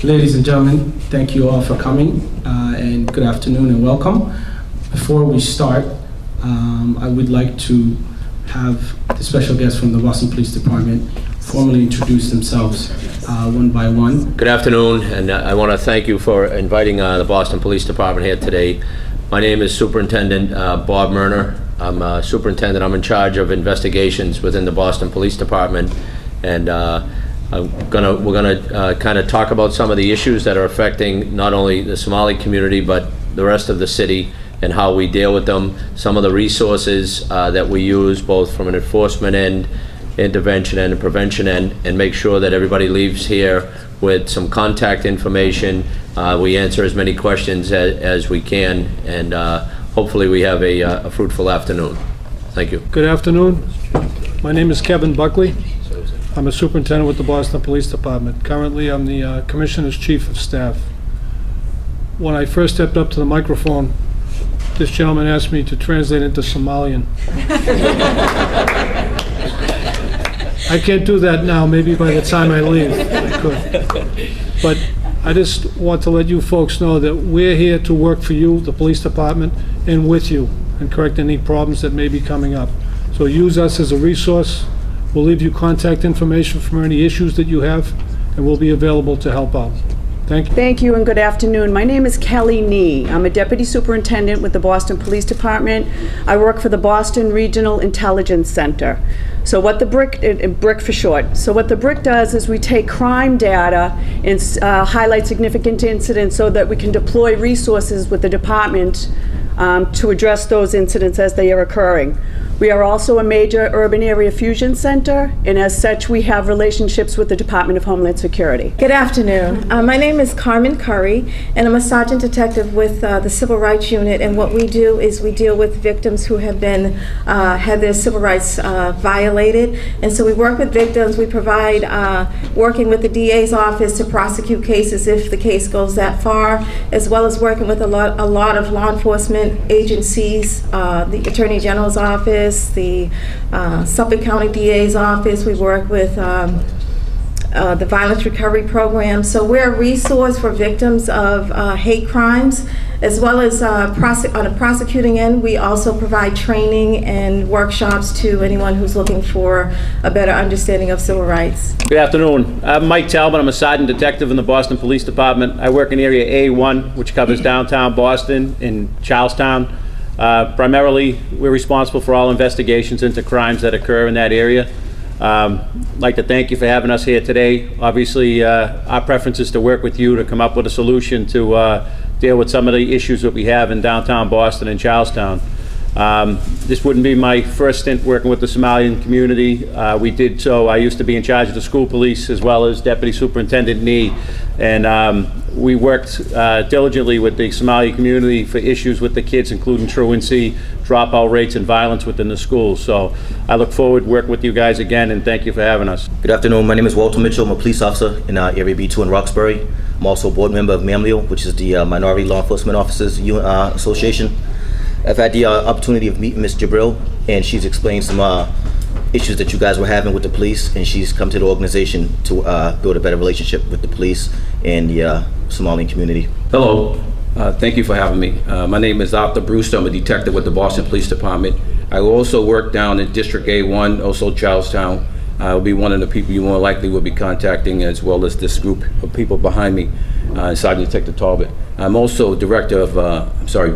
Ladies and gentlemen, thank you all for coming, and good afternoon and welcome. Before we start, I would like to have the special guests from the Boston Police Department formally introduce themselves one by one. Good afternoon, and I want to thank you for inviting the Boston Police Department here today. My name is Superintendent Bob Murner. I'm a superintendent. I'm in charge of investigations within the Boston Police Department, and we're gonna kind of talk about some of the issues that are affecting not only the Somali community but the rest of the city and how we deal with them. Some of the resources that we use, both from an enforcement end, intervention end, and prevention end, and make sure that everybody leaves here with some contact information. We answer as many questions as we can, and hopefully we have a fruitful afternoon. Thank you. Good afternoon. My name is Kevin Buckley. I'm a superintendent with the Boston Police Department. Currently, I'm the Commissioner's Chief of Staff. When I first stepped up to the microphone, this gentleman asked me to translate into Somalian. I can't do that now. Maybe by the time I leave, I could. But I just want to let you folks know that we're here to work for you, the police department, and with you, and correct any problems that may be coming up. So use us as a resource. We'll leave you contact information for any issues that you have, and we'll be available to help out. Thank you. Thank you and good afternoon. My name is Kelly Nee. I'm a Deputy Superintendent with the Boston Police Department. I work for the Boston Regional Intelligence Center. So what the BRIC for short. So what the BRIC does is we take crime data and highlight significant incidents so that we can deploy resources with the department to address those incidents as they are occurring. We are also a major urban area fusion center, and as such, we have relationships with the Department of Homeland Security. Good afternoon. My name is Carmen Curry, and I'm a sergeant detective with the Civil Rights Unit, and what we do is we deal with victims who have been, had their civil rights violated, and so we work with victims. We provide working with the DA's office to prosecute cases if the case goes that far, as well as working with a lot of law enforcement agencies, the Attorney General's office, the Suffolk County DA's office. We work with the Violence Recovery Program. So we're a resource for victims of hate crimes, as well as on a prosecuting end. We also provide training and workshops to anyone who's looking for a better understanding of civil rights. Good afternoon. I'm Mike Talbot. I'm a sergeant detective in the Boston Police Department. I work in Area A1, which covers downtown Boston and Charlestown. Primarily, we're responsible for all investigations into crimes that occur in that area. I'd like to thank you for having us here today. Obviously, our preference is to work with you to come up with a solution to deal with some of the issues that we have in downtown Boston and Charlestown. This wouldn't be my first stint working with the Somalian community. I used to be in charge of the school police as well as Deputy Superintendent Nee, and we worked diligently with the Somali community for issues with the kids, including truancy, dropout rates, and violence within the schools. So I look forward to working with you guys again, and thank you for having us. Good afternoon. My name is Walter Mitchell. I'm a police officer in Area B2 in Roxbury. I'm also a board member of MAMLEO, which is the Minority Law Enforcement Officers Association. I've had the opportunity of meeting Ms. Jibril, and she's explained some issues that you guys were having with the police, and she's come to the organization to build a better relationship with the police and the Somalian community. Hello, thank you for having me. My name is Arthur Brewster. I'm a detective with the Boston Police Department. I also work down in District A1, also Charlestown. I'll be one of the people you more likely will be contacting, as well as this group of people behind me, Sergeant Detective Talbot. I'm also director of,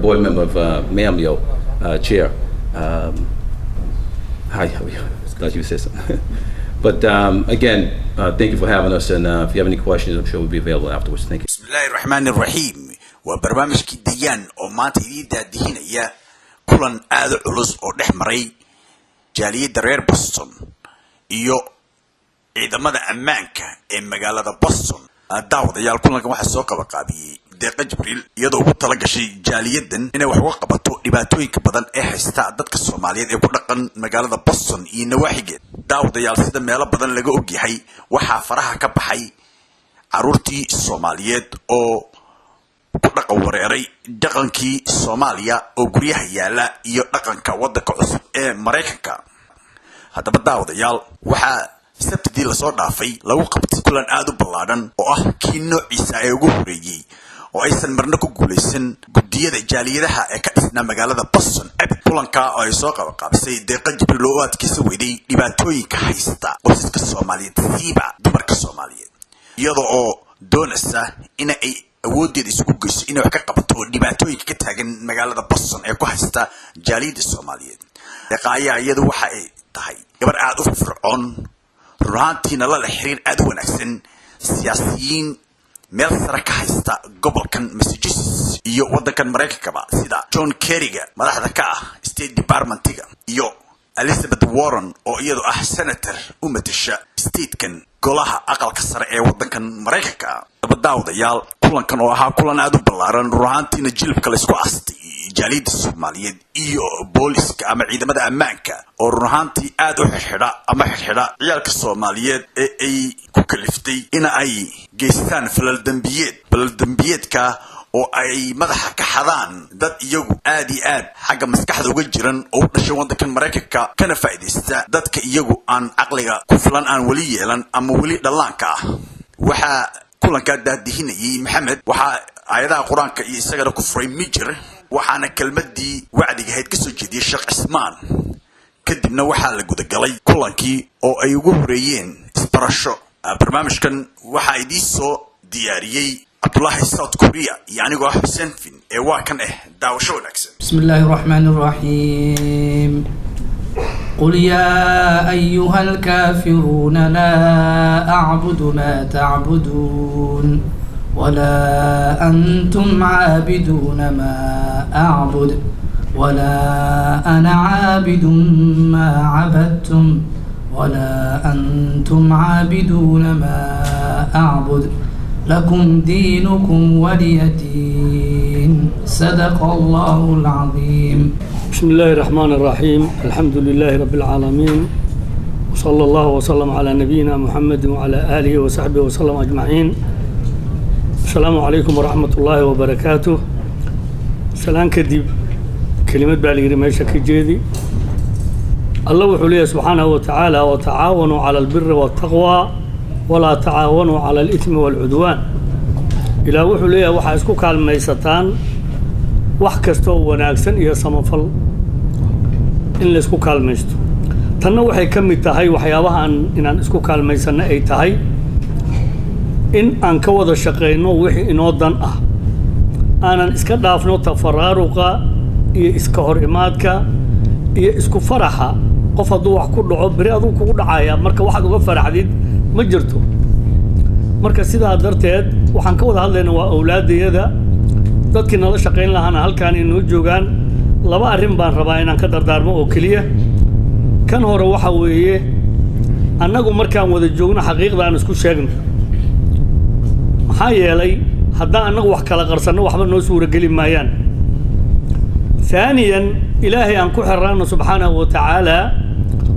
board member of MAMLEO, chair. Hi, glad you said something. But again, thank you for having us, and if you have any questions, I'm sure we'll be available afterwards. Thank you. Bismillahirrahmanirrahim. Waa barnaamijkii dayaan oo maanta idiin daadihinaya kulan aad u culus oo dhex maray jaaliyada reer Boston iyo ciidamada ammaanka ee magaalada Boston. daawadayaal kulankan waxa soo qabanqaabiyay Deeqo Jibril iyadoo ugu tala gashay jaaliyadan inay wax uga qabato dhibaatooyinka badan ee haysta dadka Soomaaliyeed ee ku dhaqan magaalada Boston iyo nawaaxigeeda. daawadayaal sida meelo badan laga og yahay waxa faraha ka baxay caruurtii Soomaaliyeed oo ku dhaqan wareeray dhaqankii Soomaaliya oo guryaha yaala iyo dhaqanka waddanka cusub ee Mareykanka. haddaba daawadayaal waxa sabtidii la soo dhaafay lagu qabtay kulan aad u ballaaran oo ah kii noociisa ay ugu horeeyay oo aysan marna ku guuleysan gudiyada jaaliyadaha ee ka dhisnaa magaalada Boston kulanka oo ay soo qaabisay Deeqo Jibril oo adkaysa weyday dhibaatooyinka haysta qoysaska Soomaaliyeed siiba dumarka Soomaaliyeed iyadoo oo doonaysa in ay awoodeeda isugu geyso inay wax ka qabato dhibaatooyinka ka taagan magaalada Boston ee ku haysta jaaliyada Soomaaliyeed Deeqo ayaa iyadu waxa ay tahay gabar aad u fircoon runtiina la xiriir aad u wanaagsan siyaasiyiin meel sare ka haysta gobolkan Massachusetts iyo wadankan Mareykanka sida John Kerryga madaxda ka ah State Departmentiga iyo Elizabeth Warren oo iyadu ah senator u matasha statekan golaha aqalka sare ee wadankan Mareykanka dabadaawdayaal kulankan oo ahaa kulan aad u ballaaran runtiina jilibka la isku aastay jaaliyada Soomaaliyeed iyo booliska ama ciidamada ammaanka oo runtii aad u xidha ciyaalka Soomaaliyeed ee ay ku kaliftay in ay geystaan falal dambiyeedka oo ay madaxa ka xadaan dad iyagu aad iyo aad xagga maskaxda uga jiran oo u dhashay wadankan Mareykanka kana faa'iideysta dadka iyagu aan aqliga ku filan aan wali yeelan ama wali dhalaanka ah waxa kulanka daadihinayay Maxamed waxa aayadaha Quraanka iyo isagana ku furay mijir waxaana kelmadii wacdiga ahayd ka soo jeediyay Sheekh Ismaan kadibna waxaa la guda galay kulankii oo ay ugu horeeyeen isbarasho barnaamijkan waxa ay soo diyaariyay Abdullahi South Korea yani waa Hussein Fin ee waa kan daawasho wanaagsan Bismillahir Rahmanir Rahim قل يا أيها الكافرون لا أعبد ما تعبدون ولا أنتم عابدون ما أعبد ولا أنا عابد ما عبدتم ولا أنتم عابدون ما أعبد لكم دينكم ولي دين صدق الله العظيم بسم الله الرحمن الرحيم الحمد لله رب العالمين وصلى الله وسلم على نبينا محمد وعلى آله وصحبه وسلم أجمعين السلام عليكم ورحمة الله وبركاته سلام كدب كلمة بالغير ماشا كجيدي الله وحوليه سبحانه وتعالى وتعاونوا على البر والتقوى ولا تعاونوا على الإثم والعدوان إلى وحوليه وحاسكو كالميستان وحكستو وناكسن إيا سمفل إن لسكو كالميستو تنو وحي كمي تهي وحيابها إن اسكو كالميسن أي تهي إن أنك وضا شقينو وحي إنو دان أنا اسكا دافنو تفرارقا إيا اسكا هرئماتكا إيا اسكو فرحا قفضو وحكو عبري أدو كو دعايا مركا واحد وفرح ديد مجرتو مركا سيدا درتيد وحان كوضا هالينا وأولادي يدا dadkii nala shaqeyn lahaana halkaan inuu joogaan laba arrin baan rabaa inaan ka dardaarmo oo kaliya kan hore waxa weeye annagu markaan wada joogno xaqiiqda aan isku sheegno maxaa yeelay haddaan annagu wax kala qarsanno waxba noo suura geli maayaan ثانيا إلهي أن كحرنا سبحانه وتعالى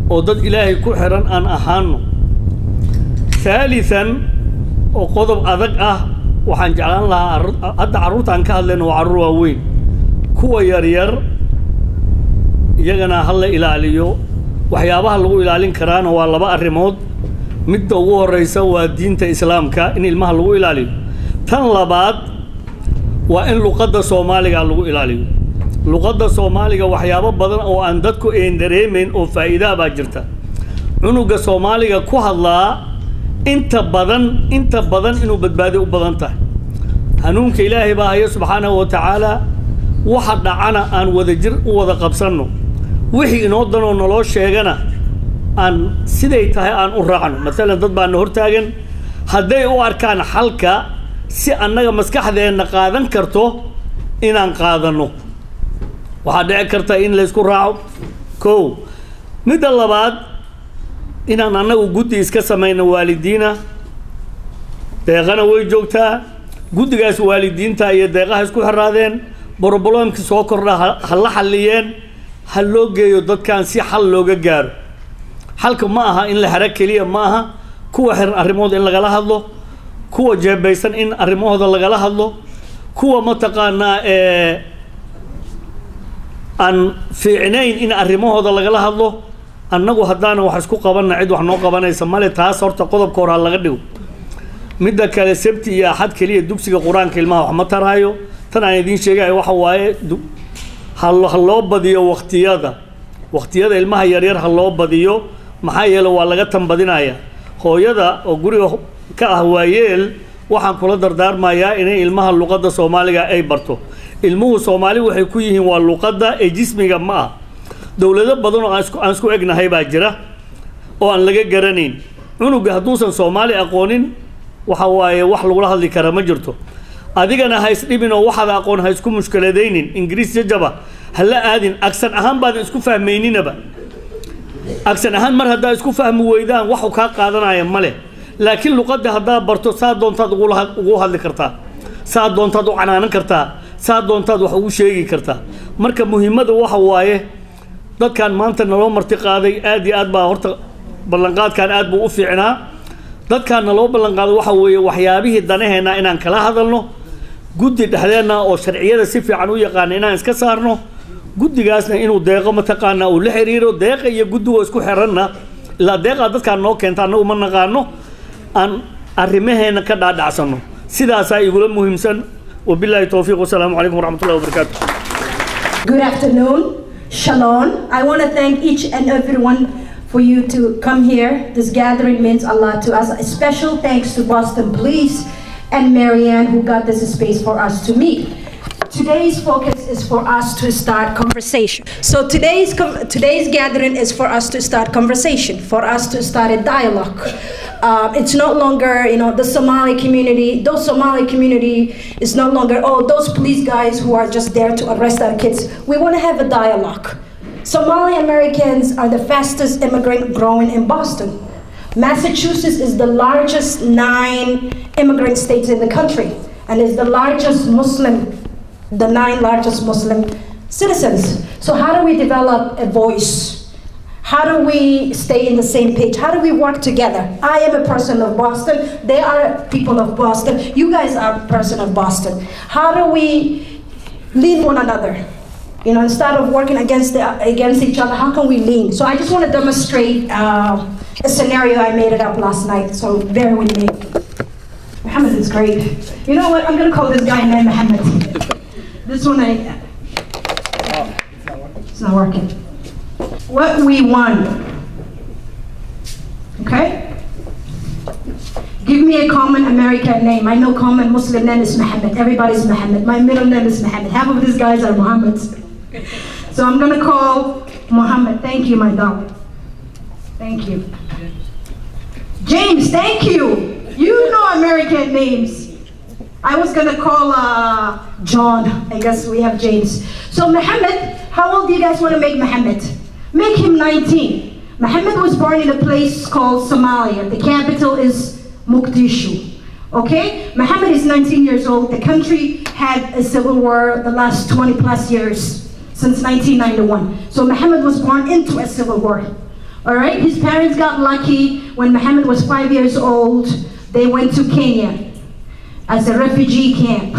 ودد إلهي كحرن أن أهانو ثالثا وقضب أذق وحن جعلان لها هذا عروت عن كهلن وعروا وين كوا يرير يجنا هلا إلى عليو وحيابها اللي إلى علين كران والله بقى الريموت مد هو الرئيس ودين الإسلام كا إن المهل اللي إلى عليه تنلبات وإن لقد الصومالي قالوا إلى عليه لقد الصومالي وحيابه بدن أو عندكوا إن دريمين أو فائدة باجرته عنق الصومالي كهلا انت بدن انه بدبادي وبدنته هنونك إلهي بها سبحانه وتعالى واحد دعانا ان ودجر وودا قبسنو وحي انو دنو نلو شيغنا ان سيدي تahay aan u raacno mesela dad baan hortaagan haday u arkaan xalka si annaga maskaxdeena qaadan karto inaan qaadano waxa dhici karta in la isku raaco mid labaad inaan annagu guddi iska sameeyno waalidiina deeqana way joogtaa guddigaas waalidiinta iyo deeqaha isku xiraadeen problemki soo kordha hal xaliyeen hal loo geeyo dadkan si xal looga gaaro xalka ma aha in la xara kaliya ma aha kuwa xiran arrimooda in laga hadlo kuwa jeebaysan in arrimooda laga hadlo kuwa mataqaana aan fiicnayn in arrimooda laga hadlo annagu haddaana wax isku qabanna cid wax noo qabanaysa male taas horta qodobka hore laga dhigo midda kale sabti iyo axad kaliya dugsiga quraanka ilmaha wax ma taraayo tan aan idiin sheegayo waxa waaye ha loo badiyo waqtiyada ilmaha yaryar ha loo badiyo maxaa yeelay waa laga tanbadinaya hooyada oo guriga ka ah waayeel waxaan kula dardaarmayaa inay ilmaha luqadda Soomaaliga ay barto ilmuhu Soomaali waxay ku yihiin waa luqadda ee jismiga ma ah dawlado badan oo aan isku egnahay baa jira oo aan laga garanayn cunuga hadduusan Soomaali aqoonin waxa waaye wax lagu hadli kara ma jirto adigana ha isdhibin oo waxaad aqoon ha isku mushkiladeynin ingiriis jajaba hala aadin aksan ahaan baad isku fahmayninaba aksan ahaan mar haddaa isku fahmi weydaan wax ka qaadanaya male laakiin luqadda haddaa barto saa doontaad ugu hadli kartaa saa doontaad u canaanan kartaa saa doontaad wax ugu sheegi kartaa marka muhiimadu waxa waaye dadkan maanta naloo marti qaaday aad iyo aad baa horta ballanqaadkan aad buu u fiicnaa dadkan naloo ballanqaaday waxa weeye waxyaabihii danaheena inaan kala hadalno guddi dhexdeena oo sharciyada si fiican u yaqaan inaan iska saarno guddigaasna inuu deeqo mataqaana uu la xiriiro deeqa iyo guddiga isku xiranna la deeqa dadkan noo keenta anagu ma naqaano aan arrimaheena ka dhaadhacsano sidaas ay igula muhiimsan wabillahi tawfiiq wasalaamu calaykum waraxmatullahi wabarakaatuh. Good afternoon, shalom. I want to thank each and everyone for you to come here. This gathering means a lot to us. A special thanks to Boston Police and Marianne who got this space for us to meet. Today's focus is for us to start conversation. So today's gathering is for us to start conversation, for us to start a dialogue. It's no longer, the Somali community, those Somali community is no longer, those police guys who are just there to arrest our kids. We want to have a dialogue. Somali Americans are the fastest immigrant growing in Boston. Massachusetts is the largest 9 immigrant states in the country and is the the 9 largest Muslim citizens. So how do we develop a voice? How do we stay in the same page? How do we work together? I am a person of Boston. They are people of Boston. You guys are a person of Boston. How do we lead one another? Instead of working against each other, how can we lean? So I just want to demonstrate a scenario. I made it up last night, so bear with me. Muhammad is great. You know what? I'm going to call this guy named Muhammad. This one, it's not working. What we want, okay? Give me a common American name. I know common Muslim name is Muhammad. Everybody's Muhammad. My middle name is Muhammad. Half of these guys are Muhammads. So I'm gonna call Muhammad. Thank you, my dog. Thank you. James, thank you. You know American names. I was gonna call John. I guess we have James. So Muhammad, how old do you guys want to make Muhammad? Make him 19. Muhammad was born in a place called Somalia. The capital is Mogadishu. Okay? Muhammad is 19 years old. The country had a civil war the last 20 plus years, since 1991. So Muhammad was born into a civil war. All right? His parents got lucky. When Muhammad was 5 years old, they went to Kenya as a refugee camp.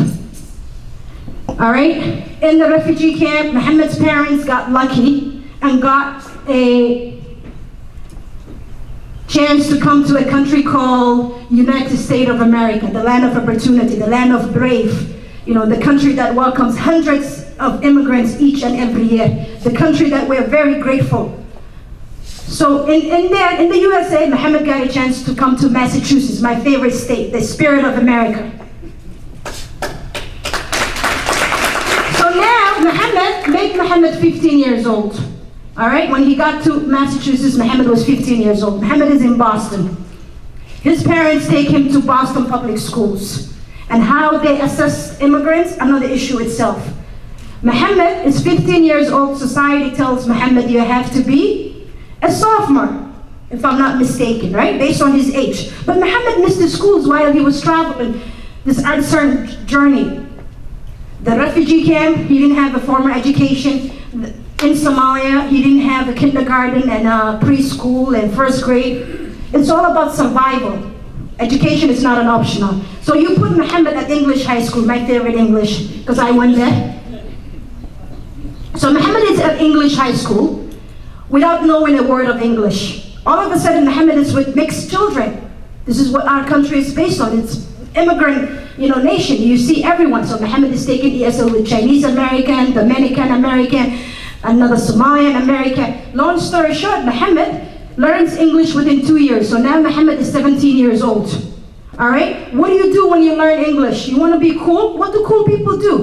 All right? In the refugee camp, Muhammad's parents got lucky and got a chance to come to a country called United States of America, the land of opportunity, the land of brave, the country that welcomes hundreds of immigrants each and every year, the country that we're very grateful. So in the USA, Muhammad got a chance to come to Massachusetts, my favorite state, the spirit of America. So now, make Muhammad 15 years old. All right, when he got to Massachusetts, Muhammad was 15 years old. Muhammad is in Boston. His parents take him to Boston public schools. And how they assess immigrants, another issue itself. Muhammad is 15 years old. Society tells Muhammad you have to be a sophomore, if I'm not mistaken, right? Based on his age. But Muhammad missed the schools while he was traveling this uncertain journey. The refugee camp, he didn't have a formal education. In Somalia, he didn't have a kindergarten and a preschool and first grade. It's all about survival. Education is not an optional. So you put Muhammad at English high school, my favorite English, because I went there. So Muhammad is at English high school. without knowing a word of English. All of a sudden, Muhammad is with mixed children. This is what our country is based on. It's immigrant, nation. You see everyone. So Muhammad is taking ESL with Chinese American, Dominican American, another Somalian American. Long story short, Muhammad learns English within 2 years. So now Muhammad is 17 years old. All right? What do you do when you learn English? You want to be cool? What do cool people do?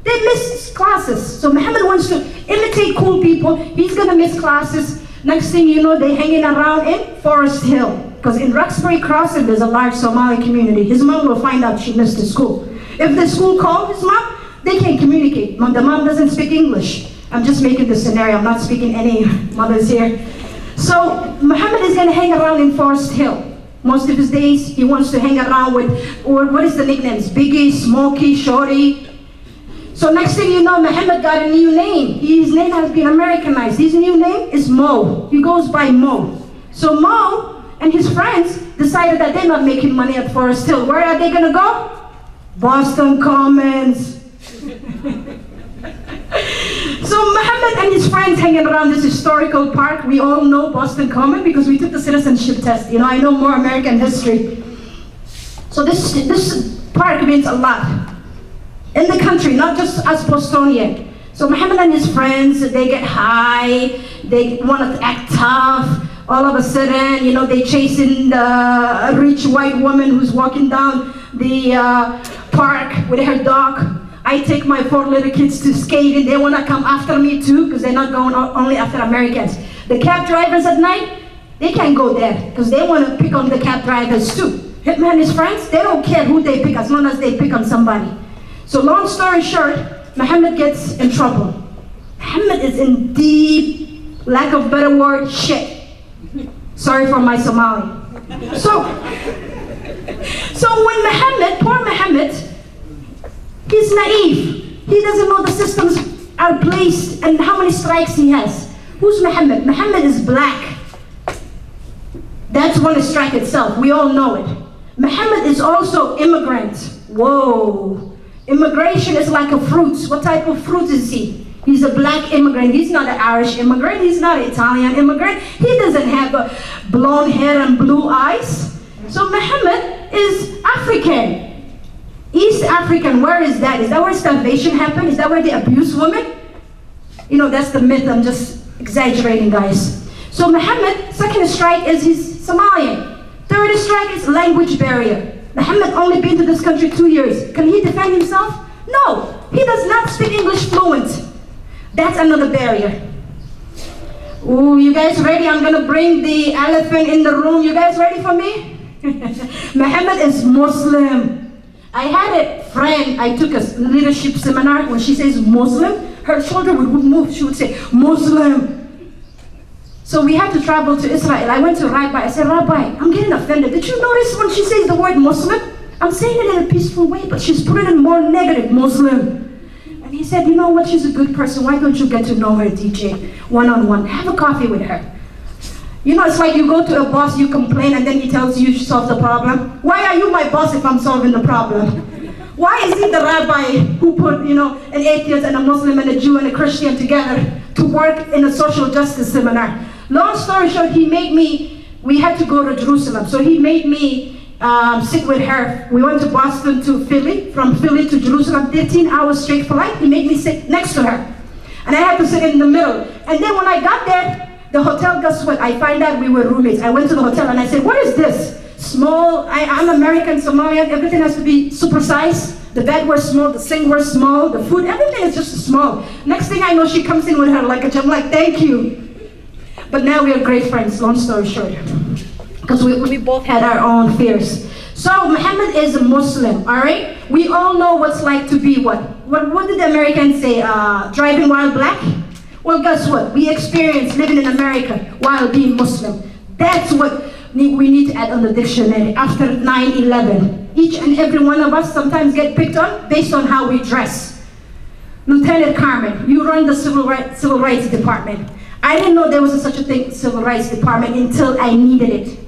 They miss classes. So Muhammad wants to imitate cool people. He's going to miss classes. Next thing you know, they're hanging around in Forest Hill. Because in Roxbury Crossing, there's a large Somali community. His mom will find out she missed the school. If the school called his mom, they can't communicate. The mom doesn't speak English. I'm just making the scenario. I'm not speaking any mothers here. So Muhammad is going to hang around in Forest Hill. Most of his days, he wants to hang around with, or what is the nicknames? Biggie, Smokey, Shorty. So next thing you know, Muhammad got a new name. His name has been Americanized. His new name is Mo. He goes by Mo. So Mo and his friends decided that they're not making money at Forest Hill. Where are they gonna go? Boston Commons. So Muhammad and his friends hanging around this historical park. We all know Boston Common because we took the citizenship test. I know more American history. So this park means a lot in the country, not just as Bostonian. So Muhammad and his friends, they get high, they want to act tough. All of a sudden, they chasing the rich white woman who's walking down the park with her dog. I take my 4 little kids to skate and they want to come after me too because they're not going only after Americans. The cab drivers at night, they can't go there because they want to pick on the cab drivers too. Hitman and his friends, they don't care who they pick as long as they pick on somebody. So long story short, Muhammad gets in trouble. Muhammad is in deep, lack of better word, shit. Sorry for my Somali. So when Muhammad, poor Muhammad, he's naive. He doesn't know the systems are placed and how many strikes he has. Who's Muhammad? Muhammad is black. That's one strike itself. We all know it. Muhammad is also immigrant. Whoa. Immigration is like a fruit. What type of fruit is he? He's a black immigrant. He's not an Irish immigrant. He's not an Italian immigrant. He doesn't have a blonde hair and blue eyes. So Muhammad is African. East African, where is that? Is that where starvation happened? Is that where they abuse women? That's the myth. I'm just exaggerating, guys. So Muhammad, second strike is he's Somalian. Third strike is language barrier. Muhammad only been to this country 2 years. Can he defend himself? No. He does not speak English fluent. That's another barrier. Ooh, you guys ready? I'm gonna bring the elephant in the room. You guys ready for me? Muhammad is Muslim. I had a friend, I took a leadership seminar. When she says Muslim, her shoulder would move. She would say, Muslim. So we had to travel to Israel. I went to Rabbi. I said, Rabbi, I'm getting offended. Did you notice when she says the word Muslim? I'm saying it in a peaceful way, but she's putting in more negative, Muslim. And he said, you know what, she's a good person. Why don't you get to know her, DJ, one-on-one? Have a coffee with her. It's like you go to a boss, you complain, and then he tells you solve the problem. Why are you my boss if I'm solving the problem? Why is he the rabbi who put, an atheist and a Muslim and a Jew and a Christian together to work in a social justice seminar? Long story short, we had to go to Jerusalem, so he made me sit with her. We went to Boston to Philly, from Philly to Jerusalem, 13 hours straight flight. He made me sit next to her. And I had to sit in the middle. And then when I got there, the hotel, guess what? I find out we were roommates. I went to the hotel and I said, what is this? Small, I'm American, Somalian, everything has to be supersized. The bed was small, the sink was small, the food, everything is just small. Next thing I know, she comes in with her luggage. I'm like, thank you. But now we are great friends, long story short. Because we both had our own fears. So Muhammad is a Muslim, all right? We all know what's like to be what? What did the Americans say? Driving while black? Well, guess what? We experienced living in America while being Muslim. That's what we need to add on the dictionary after 9/11. Each and every one of us sometimes get picked on based on how we dress. Lieutenant Carmen, you run the Civil Rights Department. I didn't know there was such a thing, Civil Rights Department, until I needed it.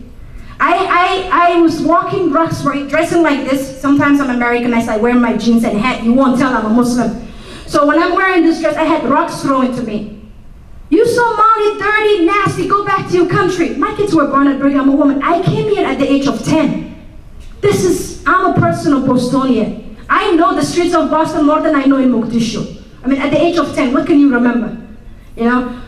I was walking Roxbury, dressing like this. Sometimes I'm Americanized, I wear my jeans and hat. You won't tell I'm a Muslim. So when I'm wearing this dress, I had rocks thrown to me. You Somali, dirty, nasty, go back to your country. My kids were born at Brigham. I'm a woman. I came here at the age of 10. I'm a personal Bostonian. I know the streets of Boston more than I know in Mogadishu. I mean, at the age of 10, what can you remember? You know,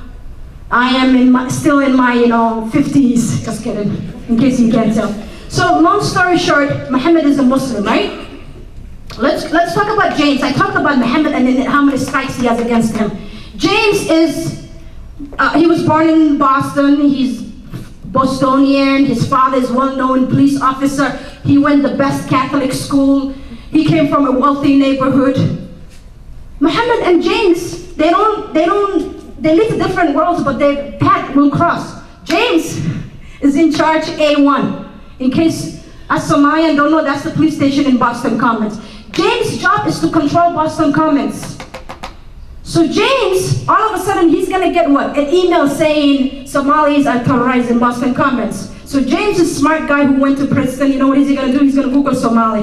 I am still in my, 50s, just kidding, in case you can't tell. So, long story short, Muhammad is a Muslim, right? Let's talk about James. I talked about Muhammad and then how many strikes he has against him. James is, he was born in Boston. He's Bostonian. His father is well-known police officer. He went the best Catholic school. He came from a wealthy neighborhood. Muhammad and James, they live in different worlds, but their path will cross. James is in charge A1. In case as Somalian don't know, that's the police station in Boston Commons. James' job is to control Boston Commons. So James, all of a sudden, he's gonna get what? An email saying Somalis are terrorized in Boston Commons. So James is a smart guy who went to Princeton. You know what is he gonna do? He's gonna Google Somali.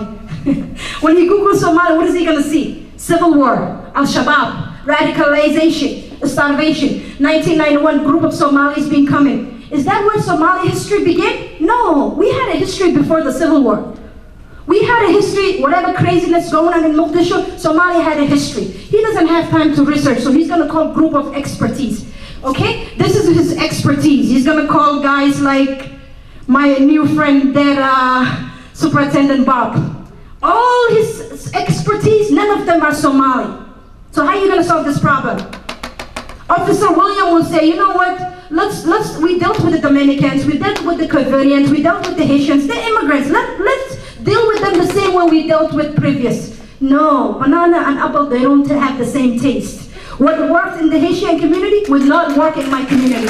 When he Googles Somali, what is he gonna see? Civil war, Al-Shabaab, radicalization, starvation, 1991 group of Somalis being coming. Is that where Somali history began? No, we had a history before the Civil War. We had a history, whatever craziness going on in Mogadishu, Somalia had a history. He doesn't have time to research, so he's gonna call group of expertise. Okay, this is his expertise. He's gonna call guys like my new friend there, Superintendent Bob. All his expertise, none of them are Somali. So how are you gonna solve this problem? Officer William will say, you know what? We dealt with the Dominicans, we dealt with the Covarians, we dealt with the Haitians, they're immigrants. Let's deal with them the same way we dealt with previous. No, banana and apple, they don't have the same taste. What worked in the Haitian community will not work in my community.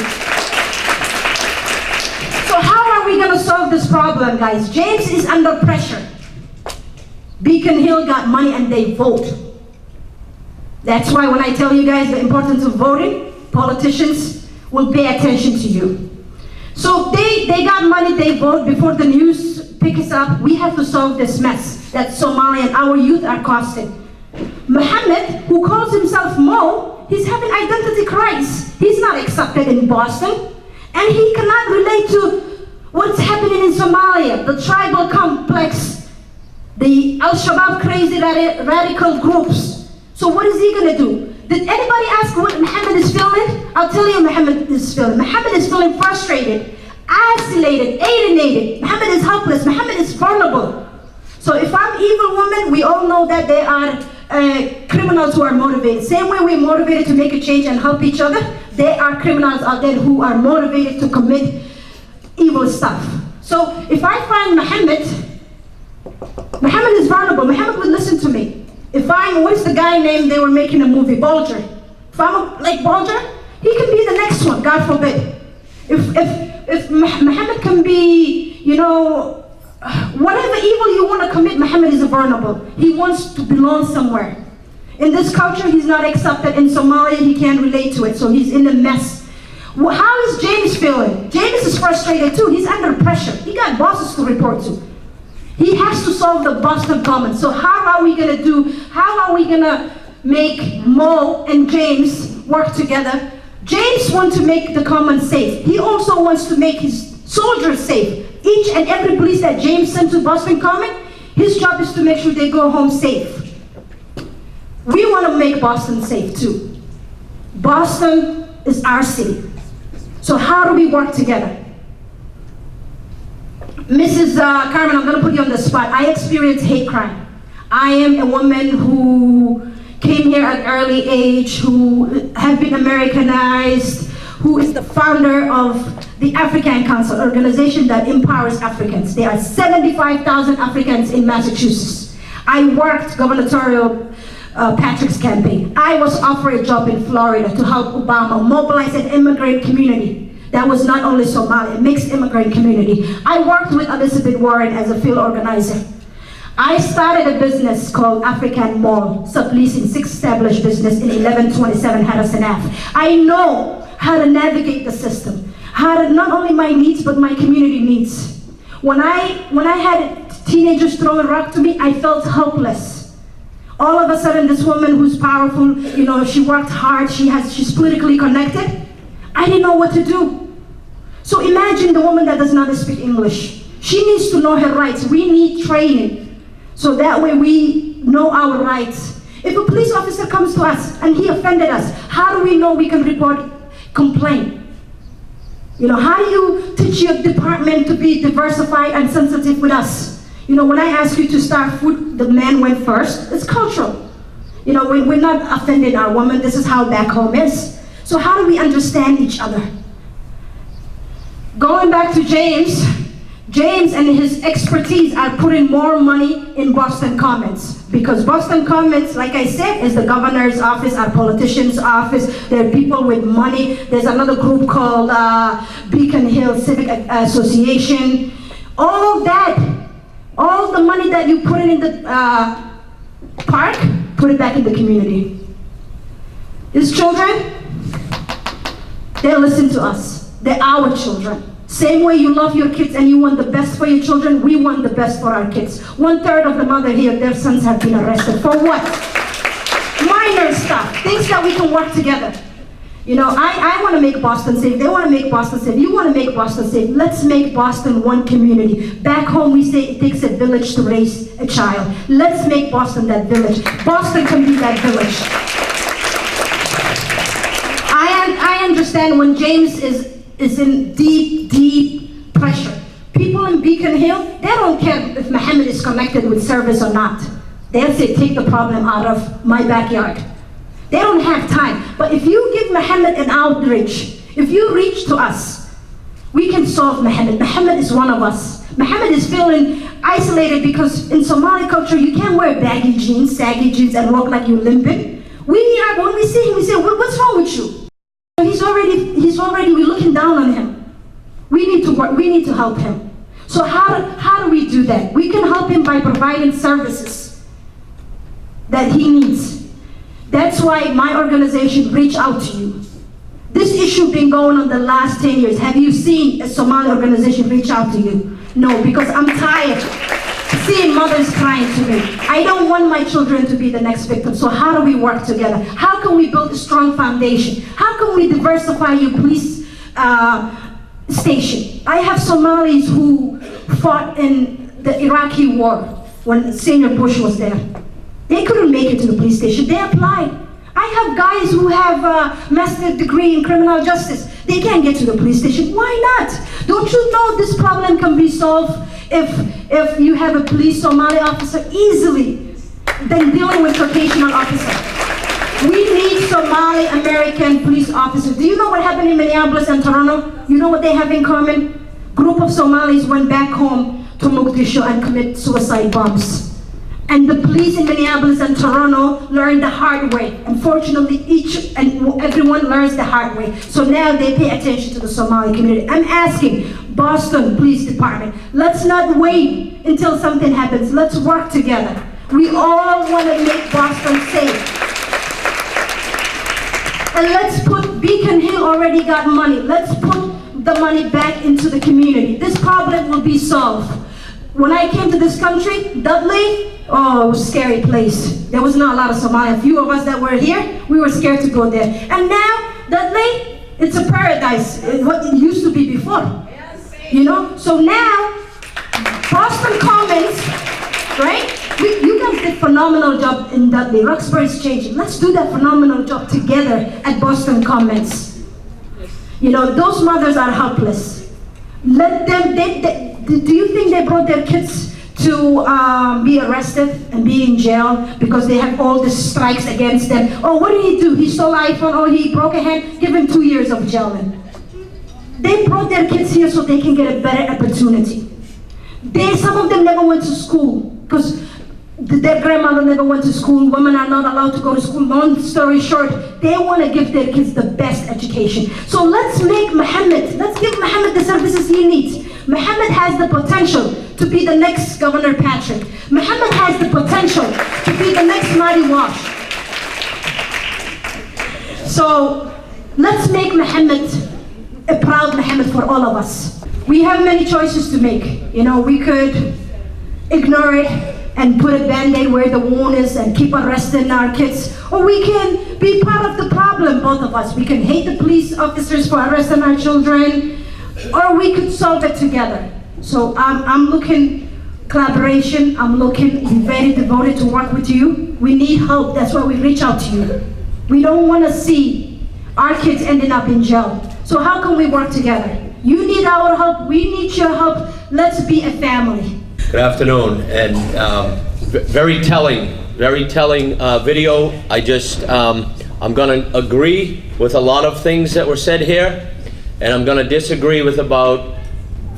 So how are we gonna solve this problem, guys? James is under pressure. Beacon Hill got money and they vote. That's why when I tell you guys the importance of voting, politicians will pay attention to you. So they got money, they vote. Before the news picks up, we have to solve this mess that Somalia and our youth are causing. Muhammad, who calls himself Mo, he's having identity crisis. He's not accepted in Boston, and he cannot relate to what's happening in Somalia, the tribal complex, the Al-Shabaab crazy radical groups. So what is he gonna do? Did anybody ask what Muhammad is feeling? I'll tell you Muhammad is feeling. Muhammad is feeling frustrated, isolated, alienated. Muhammad is helpless. Muhammad is vulnerable. So if I'm evil woman, we all know that they are criminals who are motivated. Same way we're motivated to make a change and help each other, there are criminals out there who are motivated to commit evil stuff. So if I find Muhammad is vulnerable. Muhammad would listen to me. If I'm, what's the guy name they were making a movie, Bulger? If I'm like Bulger, he can be the next one, God forbid. If Muhammad can be, whatever evil you want to commit, Muhammad is vulnerable. He wants to belong somewhere. In this culture, he's not accepted. In Somalia, he can't relate to it, so he's in a mess. Well, how is James feeling? James is frustrated too. He's under pressure. He got bosses to report to. He has to solve the Boston Commons. So how are we gonna make Mo and James work together? James wants to make the commons safe. He also wants to make his soldiers safe. Each and every police that James sent to Boston Common, his job is to make sure they go home safe. We want to make Boston safe too. Boston is our city. So how do we work together? Mrs. Carmen, I'm going to put you on the spot. I experienced hate crime. I am a woman who came here at an early age, who have been Americanized, who is the founder of the African Council, organization that empowers Africans. There are 75,000 Africans in Massachusetts. I worked gubernatorial Patrick's campaign. I was offered a job in Florida to help Obama mobilize an immigrant community that was not only Somali, a mixed immigrant community. I worked with Elizabeth Warren as a field organizer. I started a business called African Mall, subleasing 6 established business in 1127 Harrison Ave. I know how to navigate the system, how to not only my needs, but my community needs. When I had teenagers throwing rock to me, I felt helpless. All of a sudden, this woman who's powerful, she worked hard, she's politically connected, I didn't know what to do. So imagine the woman that does not speak English. She needs to know her rights. We need training, so that way we know our rights. If a police officer comes to us and he offended us, how do we know we can report complaint? You know, how do you teach your department to be diversified and sensitive with us? You know, when I ask you to start food, the man went first. It's cultural. You know, we're not offending our women. This is how back home is. So how do we understand each other? Going back to James and his expertise are putting more money in Boston Commons, because Boston Commons, like I said, is the governor's office, our politician's office. There are people with money. There's another group called Beacon Hill Civic Association. All that, all the money that you put in the park, put it back in the community. These children, they listen to us. They're our children. Same way you love your kids and you want the best for your children, we want the best for our kids. 1/3 of the mother here, their sons have been arrested. For what? Minor stuff, things that we can work together. You know, I want to make Boston safe. They want to make Boston safe. You want to make Boston safe. Let's make Boston one community. Back home, we say it takes a village to raise a child. Let's make Boston that village. Boston can be that village. I understand when James is in deep pressure. People in Beacon Hill, they don't care if Mohammed is connected with service or not. They'll say, take the problem out of my backyard. They don't have time. But if you give Mohammed an outreach, if you reach to us, we can solve Mohammed. Mohammed is one of us. Mohammed is feeling isolated because in Somali culture, you can't wear baggy jeans, saggy jeans, and walk like you're limping. When we see him, we say, what's wrong with you? He's already, we're looking down on him. We need to work, we need to help him. So how do we do that? We can help him by providing services that he needs. That's why my organization reached out to you. This issue been going on the last 10 years. Have you seen a Somali organization reach out to you? No, because I'm tired seeing mothers crying to me. I don't want my children to be the next victim. So how do we work together? How can we build a strong foundation? How can we diversify your police station? I have Somalis who fought in the Iraqi war when Senior Bush was there. They couldn't make it to the police station. They applied. I have guys who have a master's degree in criminal justice. They can't get to the police station. Why not? Don't you know this problem can be solved if you have a police Somali officer easily than dealing with rotational officer? We need Somali American police officers. Do you know what happened in Minneapolis and Toronto? You know what they have in common? Group of Somalis went back home to Mogadishu and commit suicide bombs. And the police in Minneapolis and Toronto learned the hard way. Unfortunately, each and everyone learns the hard way. So now they pay attention to the Somali community. I'm asking Boston Police Department, let's not wait until something happens. Let's work together. We all want to make Boston safe. And let's put, Beacon Hill already got money. Let's put the money back into the community. This problem will be solved. When I came to this country, Dudley, oh, it was a scary place. There was not a lot of Somali. A few of us that were here, we were scared to go there. And now, Dudley, it's a paradise. What it used to be before. You know? So now, Boston Commons, right? You guys did a phenomenal job in Dudley. Roxbury's changing. Let's do that phenomenal job together at Boston Commons. You know, those mothers are helpless. Let them, do you think they brought their kids to be arrested and be in jail because they have all these strikes against them? Oh, what did he do? He stole an iPhone, or he broke a hand? Give him 2 years of jail then. They brought their kids here so they can get a better opportunity. Some of them never went to school because their grandmother never went to school. Women are not allowed to go to school. Long story short, they want to give their kids the best education. So let's make Mohammed, let's give Mohammed the services he needs. Mohammed has the potential to be the next Governor Patrick. Mohammed has the potential to be the next Marty Walsh. So let's make Mohammed a proud Mohammed for all of us. We have many choices to make. You know, we could ignore it and put a band-aid where the wound is and keep arresting our kids. Or we can be part of the problem, both of us. We can hate the police officers for arresting our children, or we could solve it together. So I'm looking collaboration. I'm looking very devoted to work with you. We need help. That's why we reach out to you. We don't want to see our kids ending up in jail. So how can we work together? You need our help. We need your help. Let's be a family. Good afternoon, and very telling video. I'm going to agree with a lot of things that were said here, and I'm going to disagree with about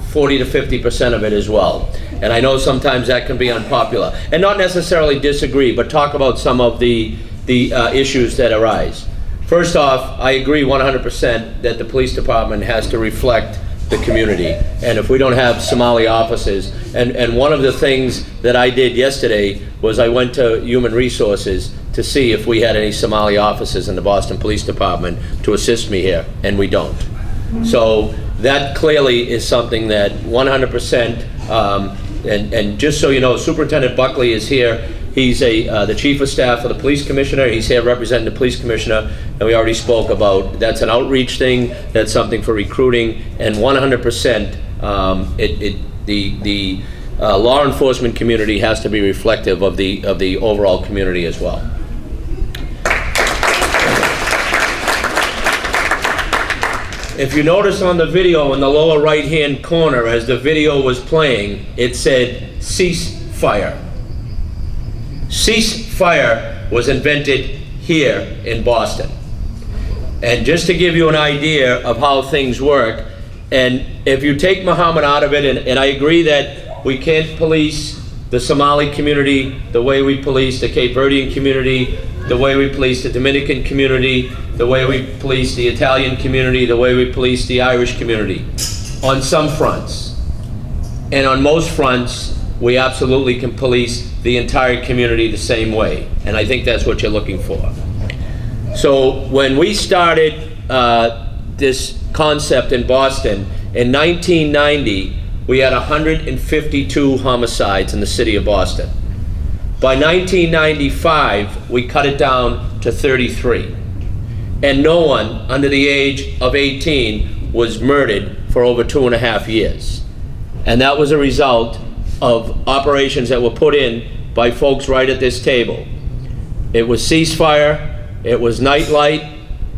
40 to 50% of it as well. And I know sometimes that can be unpopular, and not necessarily disagree, but talk about some of the issues that arise. First off, I agree 100% that the police department has to reflect the community, and if we don't have Somali officers, and one of the things that I did yesterday was I went to Human Resources to see if we had any Somali officers in the Boston Police Department to assist me here, and we don't. So that clearly is something that 100%, and just so you know, Superintendent Buckley is here. He's the Chief of Staff of the Police Commissioner. He's here representing the Police Commissioner, and we already spoke about that's an outreach thing, that's something for recruiting, and 100% the law enforcement community has to be reflective of the overall community as well. If you notice on the video in the lower right-hand corner, as the video was playing, it said, "Cease fire." Cease fire was invented here in Boston. And just to give you an idea of how things work, and if you take Muhammad out of it, and I agree that we can't police the Somali community the way we police the Cape Verdean community, the way we police the Dominican community, the way we police the Italian community, the way we police the Irish community, on some fronts. And on most fronts, we absolutely can police the entire community the same way. And I think that's what you're looking for. So when we started this concept in Boston, in 1990, we had 152 homicides in the city of Boston. By 1995, we cut it down to 33. And no one under the age of 18 was murdered for over 2.5 years. And that was a result of operations that were put in by folks right at this table. It was ceasefire, it was nightlight,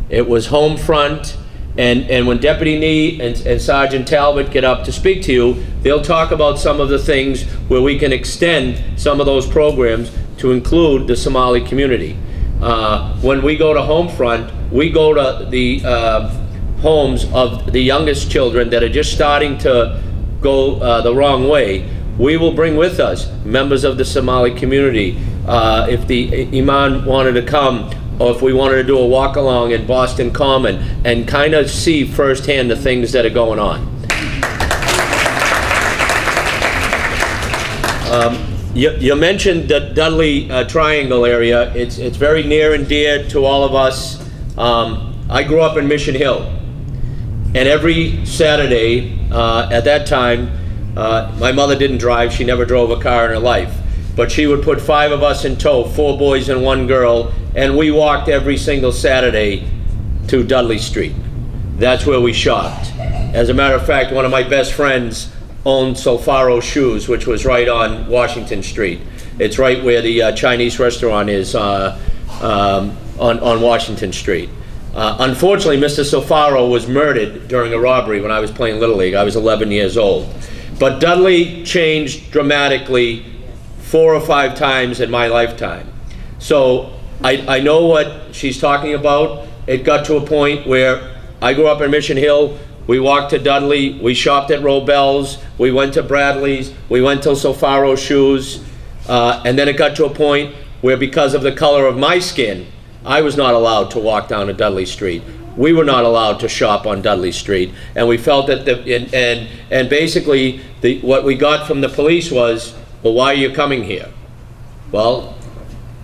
it was home front, and when Deputy Nee and Sergeant Talbot get up to speak to you, they'll talk about some of the things where we can extend some of those programs to include the Somali community. When we go to home front, we go to the homes of the youngest children that are just starting to go the wrong way. We will bring with us members of the Somali community. If the Imam wanted to come, or if we wanted to do a walk along in Boston Common and kind of see firsthand the things that are going on. You mentioned the Dudley Triangle area. It's very near and dear to all of us. I grew up in Mission Hill, and every Saturday at that time, my mother didn't drive. She never drove a car in her life. But she would put 5 of us in tow, 4 boys and 1 girl, and we walked every single Saturday to Dudley Street. That's where we shopped. As a matter of fact, one of my best friends owned Solfaro Shoes, which was right on Washington Street. It's right where the Chinese restaurant is on Washington Street. Unfortunately, Mr. Solfaro was murdered during a robbery when I was playing Little League. I was 11 years old. But Dudley changed dramatically 4 or 5 times in my lifetime. So I know what she's talking about. It got to a point where I grew up in Mission Hill. We walked to Dudley, we shopped at Robel's, we went to Bradley's, we went to Solfaro Shoes, and then it got to a point where, because of the color of my skin, I was not allowed to walk down to Dudley Street. We were not allowed to shop on Dudley Street, and we felt that and basically what we got from the police was, well, why are you coming here? Well,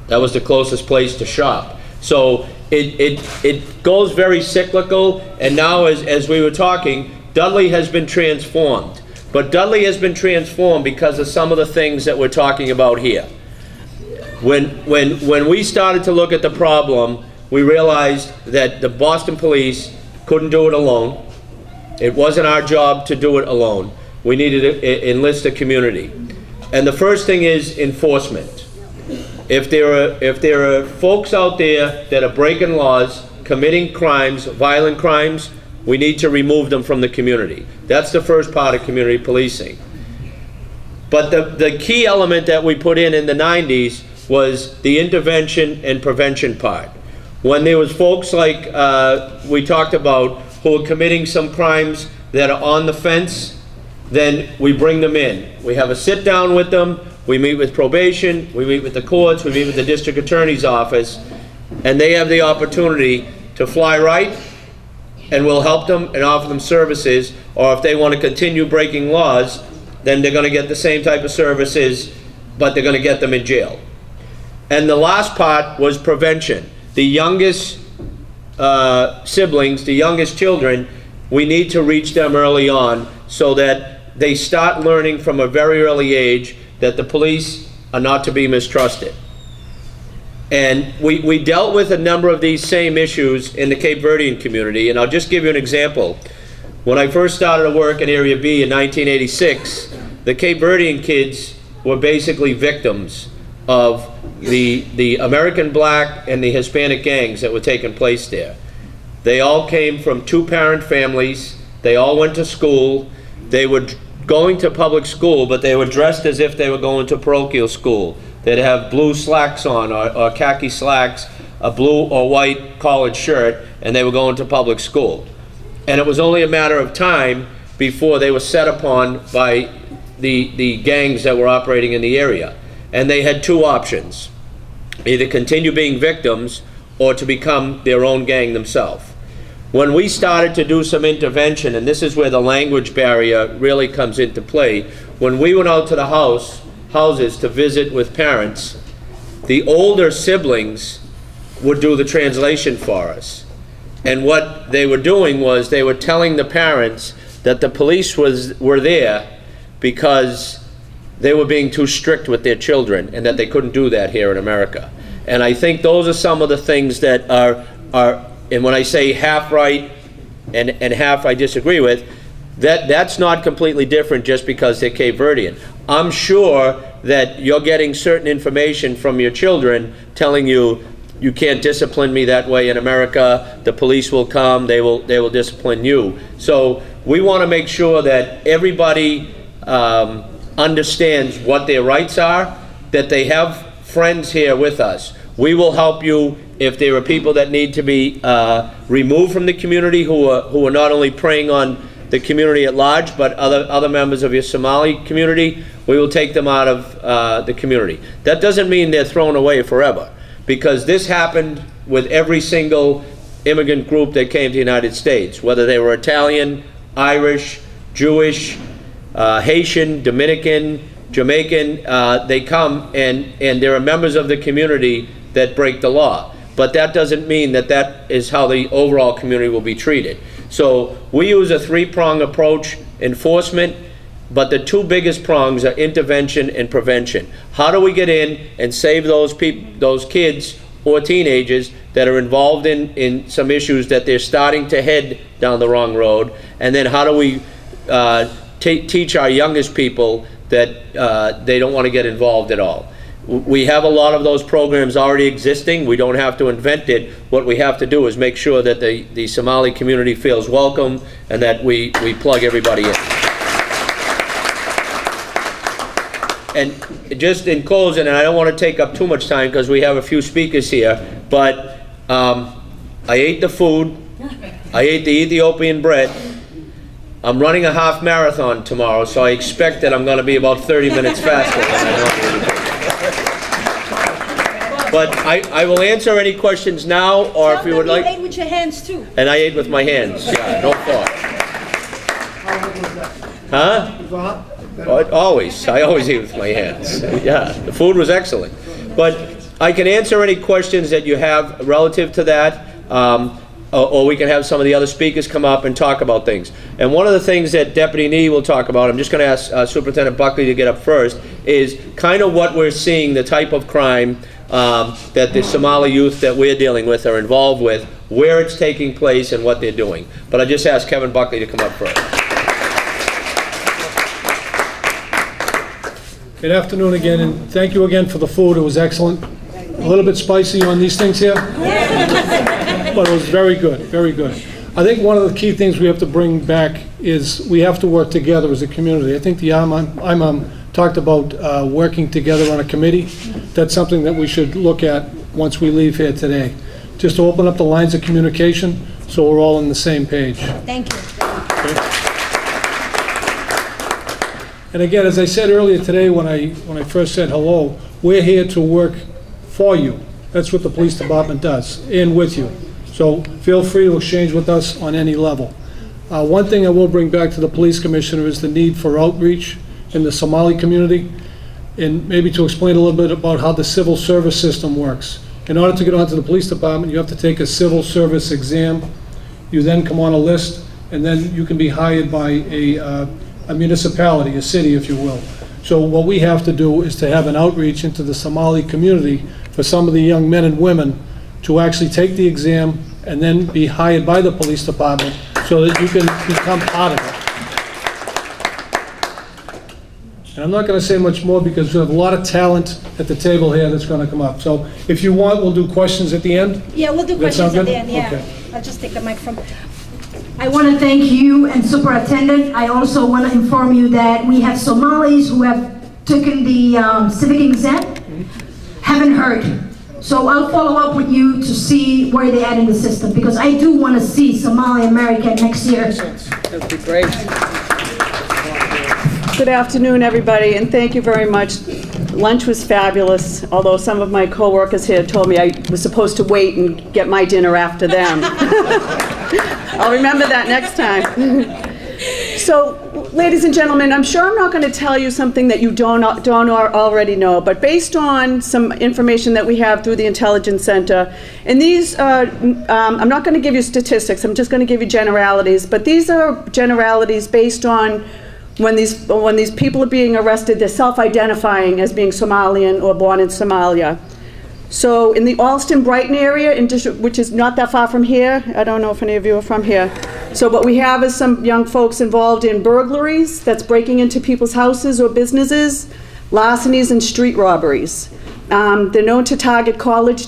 that was the closest place to shop. So it goes very cyclical, and now as we were talking, Dudley has been transformed But Dudley has been transformed because of some of the things that we're talking about here. When we started to look at the problem, we realized that the Boston Police couldn't do it alone. It wasn't our job to do it alone. We needed to enlist the community. And the first thing is enforcement. If there are folks out there that are breaking laws, committing crimes, violent crimes, we need to remove them from the community. That's the first part of community policing. But the key element that we put in the 90s was the intervention and prevention part. When there was folks like we talked about who are committing some crimes that are on the fence, then we bring them in. We have a sit down with them, we meet with probation, we meet with the courts, we meet with the district attorney's office, and they have the opportunity to fly right, and we'll help them and offer them services, or if they want to continue breaking laws, then they're going to get the same type of services, but they're going to get them in jail. And the last part was prevention. The youngest siblings, the youngest children, we need to reach them early on so that they start learning from a very early age that the police are not to be mistrusted. And we dealt with a number of these same issues in the Cape Verdean community, and I'll just give you an example. When I first started to work in Area B in 1986, the Cape Verdean kids were basically victims of the American black and the Hispanic gangs that were taking place there. They all came from two-parent families, they all went to school, they were going to public school, but they were dressed as if they were going to parochial school. They'd have blue slacks on, or khaki slacks, a blue or white collared shirt, and they were going to public school. And it was only a matter of time before they were set upon by the gangs that were operating in the area. And they had two options: either continue being victims or to become their own gang themselves. When we started to do some intervention, and this is where the language barrier really comes into play, when we went out to the houses to visit with parents, the older siblings would do the translation for us. And what they were doing was they were telling the parents that the police were there because they were being too strict with their children and that they couldn't do that here in America. And I think those are some of the things that are and when I say half right and half I disagree with, that's not completely different just because they're Cape Verdean. I'm sure that you're getting certain information from your children telling you, you can't discipline me that way in America, the police will come, they will discipline you. So we want to make sure that everybody understands what their rights are, that they have friends here with us. We will help you if there are people that need to be removed from the community who are not only preying on the community at large, but other members of your Somali community. We will take them out of the community. That doesn't mean they're thrown away forever, because this happened with every single immigrant group that came to the United States, whether they were Italian, Irish, Jewish, Haitian, Dominican, Jamaican. They come and there are members of the community that break the law. But that doesn't mean that that is how the overall community will be treated. So we use a three-prong approach: enforcement, but the two biggest prongs are intervention and prevention. How do we get in and save those kids or teenagers that are involved in some issues that they're starting to head down the wrong road? And then how do we teach our youngest people that they don't want to get involved at all? We have a lot of those programs already existing. We don't have to invent it. What we have to do is make sure that the Somali community feels welcome and that we plug everybody in. And just in closing, and I don't want to take up too much time because we have a few speakers here, but I ate the food. I ate the Ethiopian bread. I'm running a half marathon tomorrow, so I expect that I'm going to be about 30 minutes faster than I normally do. But I will answer any questions now, or if you would like. You ate with your hands too. And I ate with my hands, yeah, no thought. Huh? Always. I always eat with my hands. Yeah, the food was excellent. But I can answer any questions that you have relative to that. or we can have some of the other speakers come up and talk about things. And one of the things that Deputy Nee will talk about, I'm just going to ask Superintendent Buckley to get up first, is kind of what we're seeing, the type of crime that the Somali youth that we're dealing with are involved with, where it's taking place and what they're doing. But I just asked Kevin Buckley to come up first. Good afternoon again, and thank you again for the food. It was excellent. A little bit spicy on these things here, but it was very good, very good. I think one of the key things we have to bring back is we have to work together as a community. I think the imam talked about working together on a committee. That's something that we should look at once we leave here today. Just to open up the lines of communication so we're all on the same page. Thank you. Okay. And again, as I said earlier today when I first said hello, we're here to work for you. That's what the police department does, and with you. So feel free to exchange with us on any level. One thing I will bring back to the police commissioner is the need for outreach in the Somali community, and maybe to explain a little bit about how the civil service system works. In order to get onto the police department, you have to take a civil service exam. You then come on a list, and then you can be hired by a municipality, a city, if you will. So what we have to do is to have an outreach into the Somali community for some of the young men and women to actually take the exam and then be hired by the police department so that you can become part of it. And I'm not going to say much more because we have a lot of talent at the table here that's going to come up. So if you want, we'll do questions at the end. Yeah, we'll do questions at the end, yeah. Okay. I'll just take the microphone. I want to thank you and Superintendent. I also want to inform you that we have Somalis who have taken the civic exam, haven't heard. So I'll follow up with you to see where they are in the system, because I do want to see Somali American next year. That'd be great. Good afternoon, everybody, and thank you very much. Lunch was fabulous, although some of my coworkers here told me I was supposed to wait and get my dinner after them. I'll remember that next time. So, ladies and gentlemen, I'm sure I'm not going to tell you something that you don't already know, but based on some information that we have through the Intelligence Center, and these I'm not going to give you statistics, I'm just going to give you generalities, but these are generalities based on when these people are being arrested, they're self-identifying as being Somalian or born in Somalia. So in the Alston-Brighton area, which is not that far from here, I don't know if any of you are from here. So what we have is some young folks involved in burglaries, that's breaking into people's houses or businesses, larcenies and street robberies. They're known to target college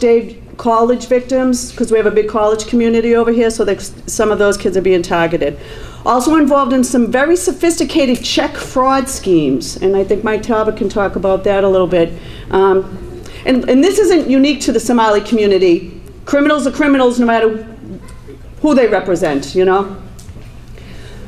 victims, because we have a big college community over here, so some of those kids are being targeted. Also involved in some very sophisticated check fraud schemes, and I think Mike Talbot can talk about that a little bit. And this isn't unique to the Somali community. Criminals are criminals no matter who they represent, you know.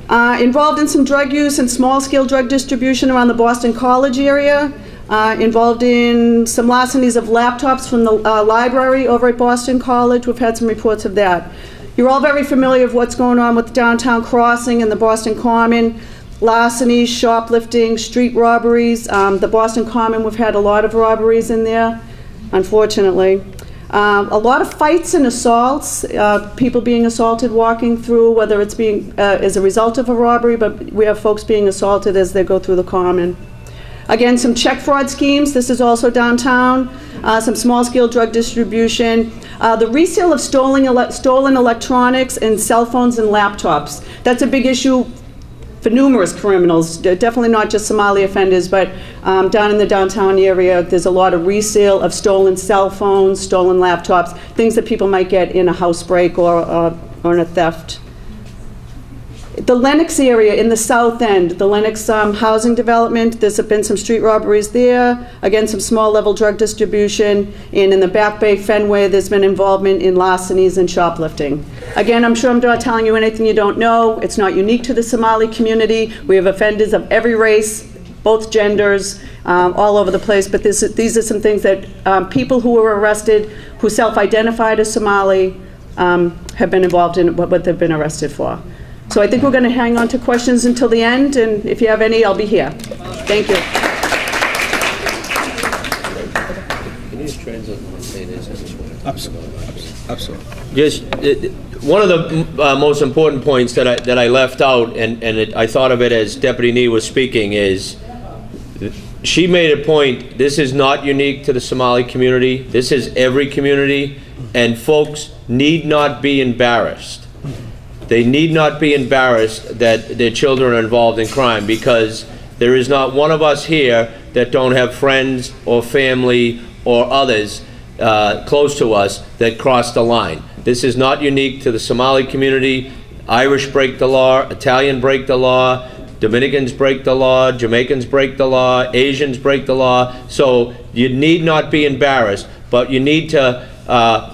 Involved in some drug use and small-scale drug distribution around the Boston College area. Involved in some larcenies of laptops from the library over at Boston College. We've had some reports of that. You're all very familiar with what's going on with Downtown Crossing and the Boston Common. Larcenies, shoplifting, street robberies. The Boston Common, we've had a lot of robberies in there, unfortunately. A lot of fights and assaults, people being assaulted walking through, whether it's being as a result of a robbery, but we have folks being assaulted as they go through the Common. Again, some check fraud schemes. This is also downtown. Some small-scale drug distribution. The resale of stolen electronics and cell phones and laptops. That's a big issue for numerous criminals, definitely not just Somali offenders, but down in the downtown area, there's a lot of resale of stolen cell phones, stolen laptops, things that people might get in a house break or in a theft. The Lenox area in the south end, the Lenox housing development, there's been some street robberies there, again some small level drug distribution, and in the Back Bay Fenway there's been involvement in larcenies and shoplifting. Again, I'm sure I'm not telling you anything you don't know. It's not unique to the Somali community. We have offenders of every race, both genders, all over the place, but these are some things that people who were arrested, who self-identified as Somali, have been involved in what they've been arrested for. So I think we're going to hang on to questions until the end, and if you have any, I'll be here. Thank you. Just one of the most important points that I left out, and I thought of it as Deputy Nee was speaking, is she made a point. This is not unique to the Somali community. This is every community, and folks need not be embarrassed. They need not be embarrassed that their children are involved in crime, because there is not one of us here that don't have friends or family or others close to us that cross the line. This is not unique to the Somali community. Irish break the law, Italian break the law, Dominicans break the law, Jamaicans break the law, Asians break the law. So you need not be embarrassed, but you need to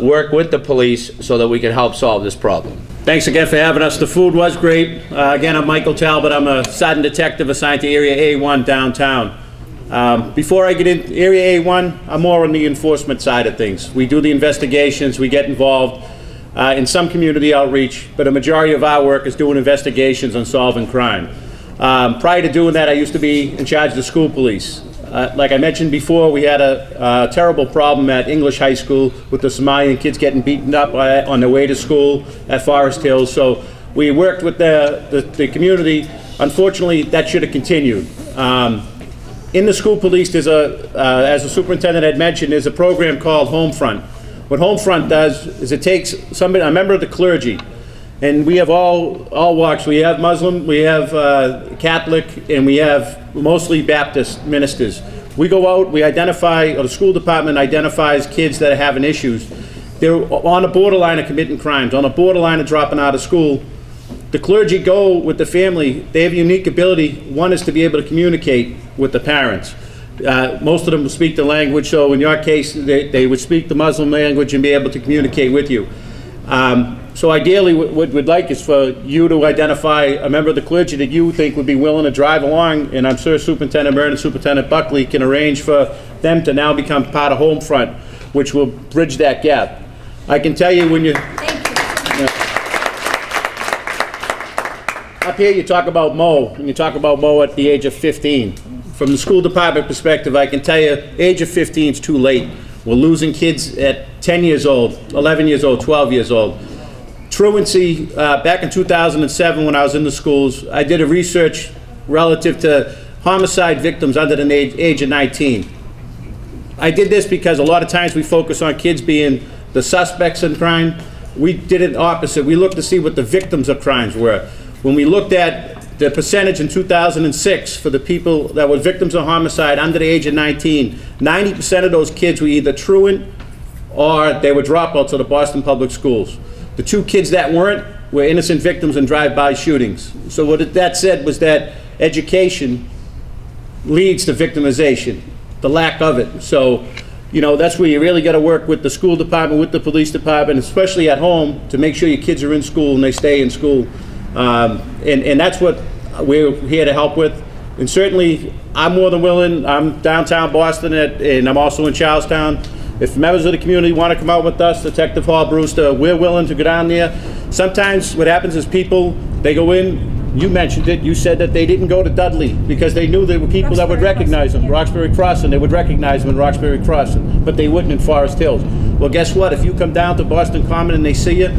work with the police so that we can help solve this problem. Thanks again for having us. The food was great. Again, I'm Michael Talbot. I'm a sergeant detective assigned to Area A1 downtown. Before I get into Area A1, I'm more on the enforcement side of things. We do the investigations, we get involved in some community outreach, but a majority of our work is doing investigations on solving crime. Prior to doing that, I used to be in charge of the school police. Like I mentioned before, we had a terrible problem at English High School with the Somalian kids getting beaten up on their way to school at Forest Hills. So we worked with the community. Unfortunately, that should have continued. In the school police, there's as the superintendent had mentioned, there's a program called Homefront. What Homefront does is it takes somebody, a member of the clergy, and we have all walks. We have Muslim, we have Catholic, and we have mostly Baptist ministers. We go out, we identify, or the school department identifies kids that are having issues. They're on the borderline of committing crimes, on the borderline of dropping out of school. The clergy go with the family. They have a unique ability. One is to be able to communicate with the parents. Most of them will speak the language, so in your case, they would speak the Muslim language and be able to communicate with you. So ideally, what we'd like is for you to identify a member of the clergy that you think would be willing to drive along, and I'm sure Superintendent Murray and Superintendent Buckley can arrange for them to now become part of Homefront, which will bridge that gap. I can tell you when you... Up here you talk about Mo, and you talk about Mo at the age of 15. From the school department perspective, I can tell you, age of 15 is too late. We're losing kids at 10 years old, 11 years old, 12 years old. Truancy, back in 2007 when I was in the schools, I did a research relative to homicide victims under the age of 19. I did this because a lot of times we focus on kids being the suspects in crime. We did it opposite. We looked to see what the victims of crimes were. When we looked at the percentage in 2006 for the people that were victims of homicide under the age of 19, 90% of those kids were either truant or they were dropouts of the Boston Public Schools. The two kids that weren't were innocent victims in drive-by shootings. So what that said was that education leads to victimization, the lack of it. So, you know, that's where you really got to work with the school department, with the police department, especially at home, to make sure your kids are in school and they stay in school. And that's what we're here to help with. And certainly, I'm more than willing. I'm downtown Boston, and I'm also in Charlestown. If members of the community want to come out with us, Detective Hall Brewster, we're willing to go down there. Sometimes what happens is people, they go in, you mentioned it, you said that they didn't go to Dudley because they knew there were people that would recognize them, Roxbury Crossing, they would recognize them in Roxbury Crossing, but they wouldn't in Forest Hills. Well, guess what? If you come down to Boston Common and they see you,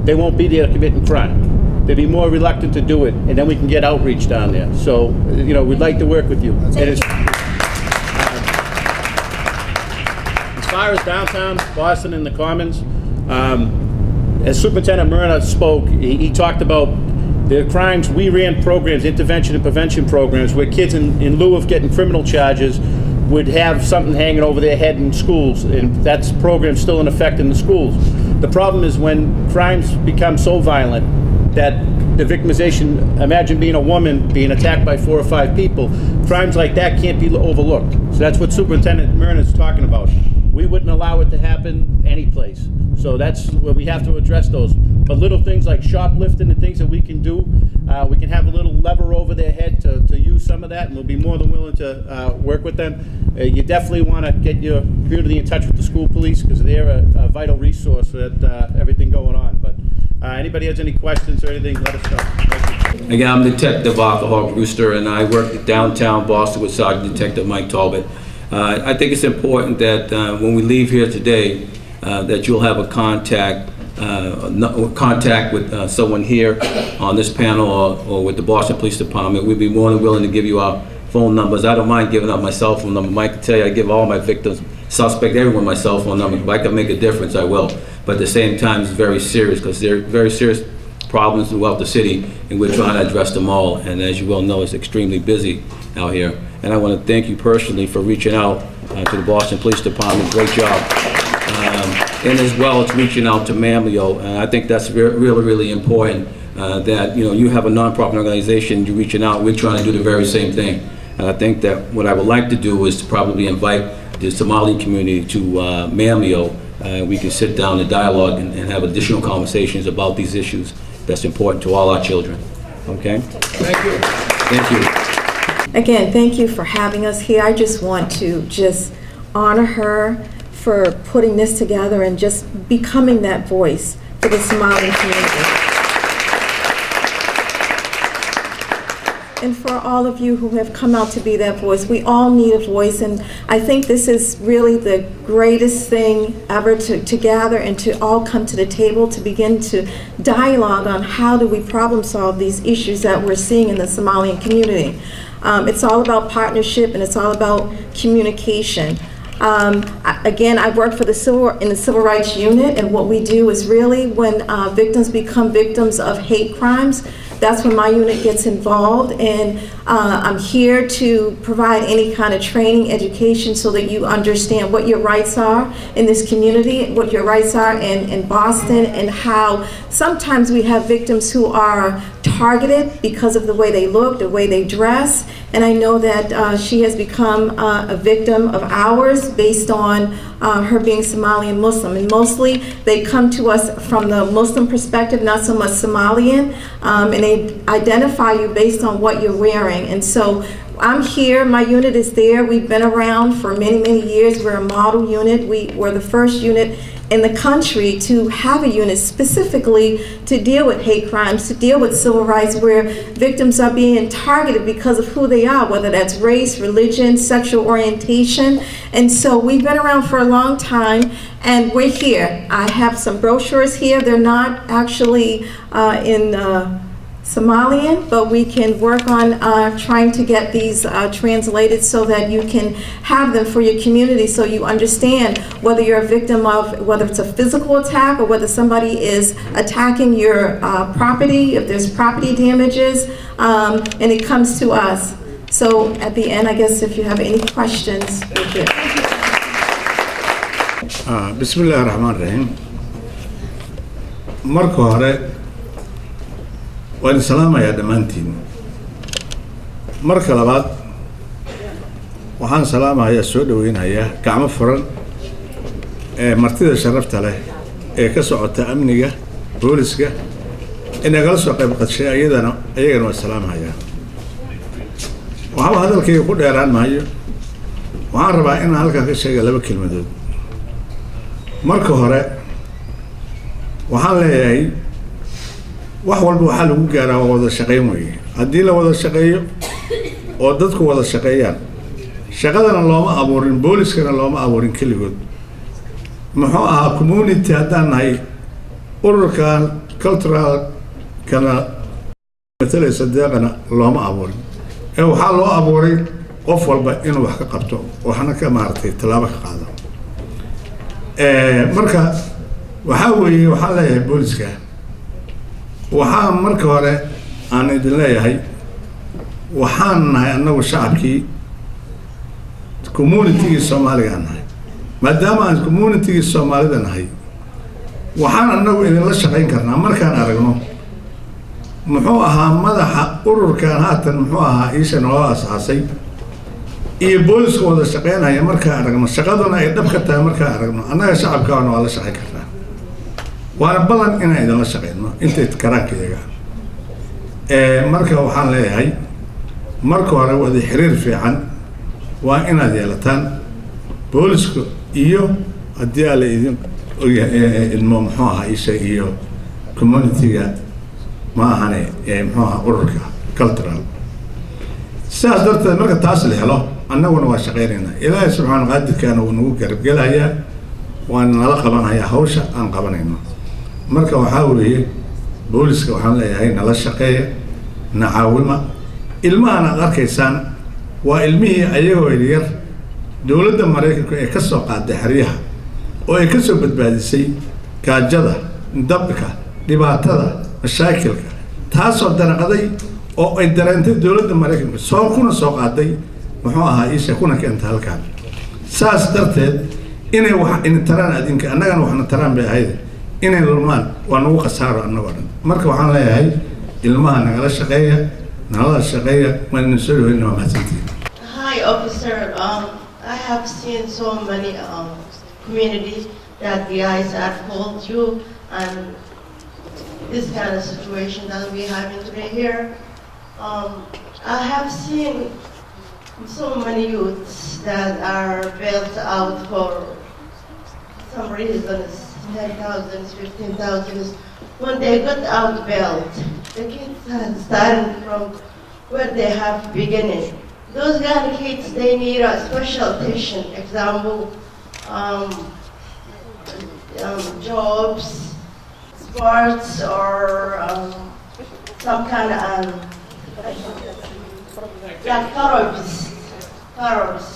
they won't be there committing crime. They'd be more reluctant to do it, and then we can get outreach down there. So, you know, we'd like to work with you. As far as downtown Boston and the Commons, as Superintendent Murna spoke, he talked about the crimes. We ran programs, intervention and prevention programs, where kids, in lieu of getting criminal charges, would have something hanging over their head in schools, and that's program still in effect in the schools. The problem is when crimes become so violent that the victimization, imagine being a woman being attacked by 4 or 5 people, crimes like that can't be overlooked. So that's what Superintendent Murna is talking about. We wouldn't allow it to happen any place. So that's where we have to address those. But little things like shoplifting and things that we can do, we can have a little lever over their head to use some of that, and we'll be more than willing to work with them. You definitely want to get your community in touch with the school police because they're a vital resource for everything going on. But anybody has any questions or anything, let us know. Again, I'm Detective Arthur Hall Brewster, and I work at downtown Boston with Sergeant Detective Mike Talbot. I think it's important that when we leave here today, that you'll have a contact contact with someone here on this panel or with the Boston Police Department, we'd be more than willing to give you our phone numbers. I don't mind giving up my cell phone number. Mike can tell you I give all my victims, suspect, everyone my cell phone number. If I can make a difference, I will. But at the same time, it's very serious because they're very serious problems throughout the city, and we're trying to address them all. And as you well know, it's extremely busy out here. And I want to thank you personally for reaching out to the Boston Police Department. Great job. And as well as reaching out to Mamleo. I think that's really, really important that, you know, you have a nonprofit organization, you're reaching out, we're trying to do the very same thing. And I think that what I would like to do is to probably invite the Somali community to Mamleo. We can sit down and dialogue and have additional conversations about these issues that's important to all our children. Okay? Thank you. Thank you. Again, thank you for having us here. I just want to honor her for putting this together and just becoming that voice for the Somali community. And for all of you who have come out to be that voice, we all need a voice, and I think this is really the greatest thing ever to gather and to all come to the table to begin to dialogue on how do we problem solve these issues that we're seeing in the Somalian community. It's all about partnership and it's all about communication. Again, I work for in the Civil Rights Unit, and what we do is really when victims become victims of hate crimes, that's when my unit gets involved, and I'm here to provide any kind of training, education, so that you understand what your rights are in this community, what your rights are in Boston, and how sometimes we have victims who are targeted because of the way they look, the way they dress, and I know that she has become a victim of ours based on her being Somali and Muslim, and mostly they come to us from the Muslim perspective, not so much Somalian, and they identify you based on what you're wearing. And so I'm here, my unit is there, we've been around for many, many years. We're a model unit. We're the first unit in the country to have a unit specifically to deal with hate crimes, to deal with civil rights, where victims are being targeted because of who they are, whether that's race, religion, sexual orientation. And so we've been around for a long time, and we're here. I have some brochures here. They're not actually in Somalian, but we can work on trying to get these translated so that you can have them for your community, so you understand whether you're a victim of, whether it's a physical attack or whether somebody is attacking your property, if there's property damages, and it comes to us. So at the end, I guess if you have any questions, we're here. Bismillah ar-Rahman ar-Rahim. Marka hore, waan salaamayaa dhammaantiin. Marka labaad, waxaan salaamayaa soo dhaweynayaa gacmo furan ee martida sharafta leh ee ka socota amniga, booliska, inagala soo qayb qadshay ayagana waa salaamayaa. Waxaa hadalkayga ku dheeraan maayo. Waxaan rabaa inaan halkaa ka sheega laba kelmadood. Marka hore, waxaan leeyahay wax walba waxaa lagu gaaraa wada shaqeyn weeye. Haddii la wada shaqeeyo oo dadku wada shaqeeyaan, shaqadana looma abuurin, booliskana looma abuurin keligood. Muxuu ahaa community haddaan nahay ururkan cultural kana matalaysa deeqana looma abuurin. Waxaa loo abuuray qof walba inuu wax ka qabto, waxna ka maartay talaabo ka qaado. Marka waxaa weeye waxaan leeyahay booliska. waxaan marka hore aan idin leeyahay waxaan nahay annagu shacabkii community-gii Soomaaliga nahay. Maadaama aan community-gii Soomaalida nahay, waxaan annagu idinla shaqeyn karnaa markaan aragno muxuu ahaa madaxa ururkan haatan muxuu ahaa isha noo asaasay iyo booliska wada shaqeynaya markaan aragno, shaqaduna ay dhab ka tahay markaan aragno, annaga shacabkaana waa la shaqeyn karnaa. waana balan inaan idinla shaqeyno intay karaankayaga. Marka waxaan leeyahay marka hore wada xiriir fiican waa inaad yeelataan booliska iyo haddii aan la idin ilmo muxuu ahaa isha iyo community-ga ma ahane muxuu ahaa ururka cultural. sidaas darteed marka taas la helo annaguna waa shaqeynaynaa. Ilaahay subxaanahu qaadirkaana wuu nagu garabgelayaa, waana nala qabanayaa hawsha aan qabanayno. marka waxaa weeye booliska waxaan leeyahay nala shaqeeya na caawima ilmahan aad arkaysaan waa ilmihii ayagoo yar dowladda Maraykanka ee ka soo qaaday xeryaha oo ay ka soo badbaadisay gaajada dabka dhibaatada mashaakilka taasoo danaqaday oo ay dareentay dowladda Maraykanka kuna soo qaaday muxuu ahaa isha kuna keenta halkaan saas darteed inay wax in taraan adinka annagana waxna taraan bay ahayd inay lulmaan waa nagu qasaaro annagoo dhan marka waxaan leeyahay ilmaha nagala shaqeeya waan soo dhaweynaa mahadsantiin. Hi officer, I have seen so many communities that the guys have called you and this kind of situation that we having today here. I have seen so many youths that are bailed out for some reasons, 10,000, 15,000. When they got out bailed, the kids had started from where they have beginning. Those kind of kids, they need a special attention. Example, jobs, sports, or some kind of like therapists,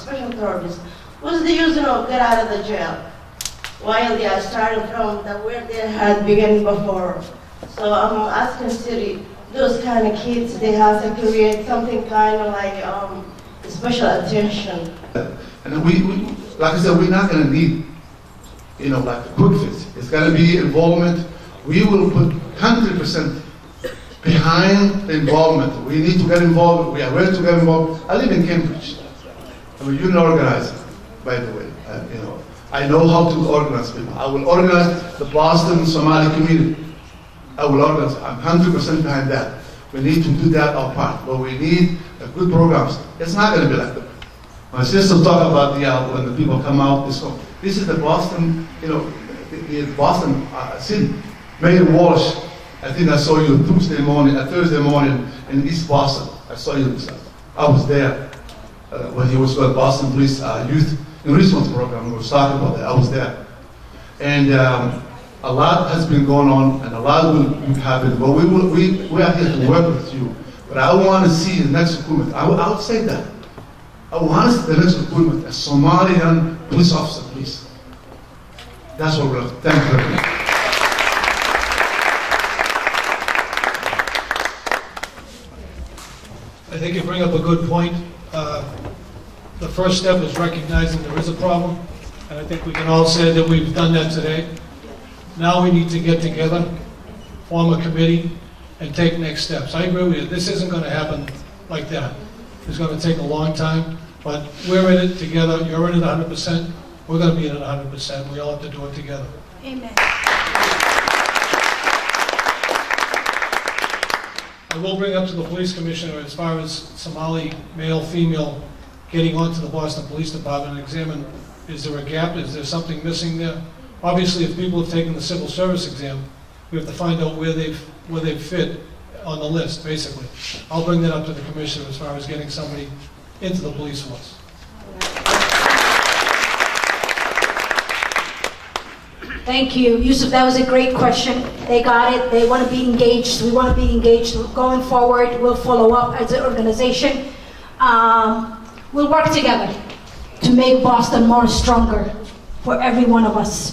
special therapists. What's the use of get out of the jail while they are starting from where they had begun before? So I'm asking city, those kind of kids, they have to create something kind of like special attention. And we like I said, we're not going to need, like a quick fix. It's going to be involvement. We will put 100% behind the involvement. We need to get involved. We are ready to get involved. I live in Cambridge. I'm a union organizer, by the way. I know how to organize people. I will organize the Boston Somali community. I will organize. I'm 100% behind that. We need to do that our part, but we need good programs. It's not going to be like that. My sister talked about when the people come out. This is the Boston, the Boston city. Mayor Walsh, I think I saw you Thursday morning in East Boston. I saw you. I was there when he was with Boston Police Youth Enrichment Program. We were talking about that. I was there, and a lot has been going on, and a lot will happen. But we are here to work with you. But I want to see the next recruitment. I would say that. I want to see the next recruitment a Somalian police officer, please. That's what we're. Thank you very much. I think you bring up a good point. The first step is recognizing there is a problem, and I think we can all say that we've done that today. Now we need to get together, form a committee, and take next steps. I agree with you. This isn't going to happen like that. It's going to take a long time, but we're in it together. You're in it 100%. We're going to be in it 100%. We all have to do it together. Amen. I will bring up to the police commissioner as far as Somali male, female getting onto the Boston Police Department and examine, is there a gap? Is there something missing there? Obviously, if people have taken the civil service exam, we have to find out where they've fit on the list, basically. I'll bring that up to the commissioner as far as getting somebody into the police force. Thank you, Yusuf. That was a great question. They got it. They want to be engaged. We want to be engaged. Going forward, we'll follow up as an organization. We'll work together to make Boston more stronger for every one of us.